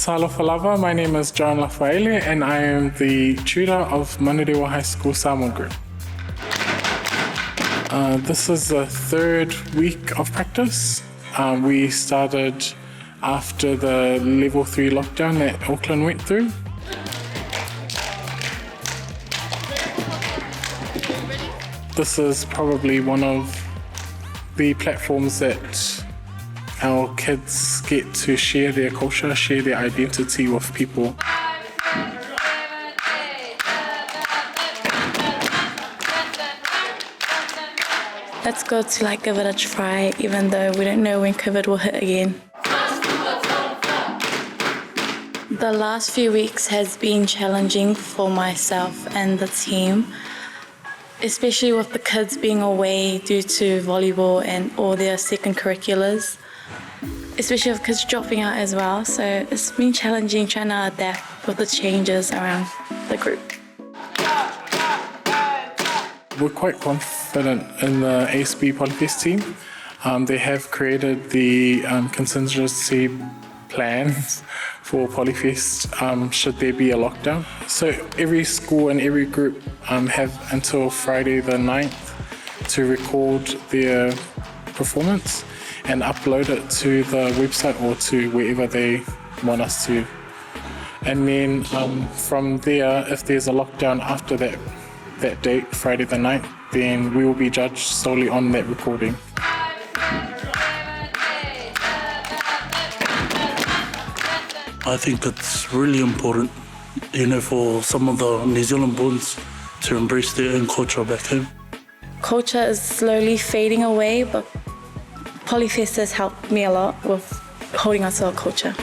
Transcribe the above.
Talofa lava, my name is John Lafaele and I am the tutor of Manurewa High School Samoan Group. This is the third week of practice. We started after the level 3 lockdown that Auckland went through. This is probably one of the platforms that our kids get to share their culture, share their identity with people. Let's go to give it a try, even though we don't know when COVID will hit again. The last few weeks has been challenging for myself and the team, especially with the kids being away due to volleyball and all their second curriculars, especially with kids dropping out as well. So it's been challenging trying to adapt with the changes around the group. We're quite confident in the ASB Polyfest team. They have created the contingency plans for Polyfest should there be a lockdown. So every school and every group have until Friday the 9th to record their performance and upload it to the website or to wherever they want us to. And then from there, if there's a lockdown after that date, Friday the 9th, then we will be judged solely on that recording. I think it's really important, for some of the New Zealand borns to embrace their own culture back home. Culture is slowly fading away, but Polyfest has helped me a lot with holding on to our culture.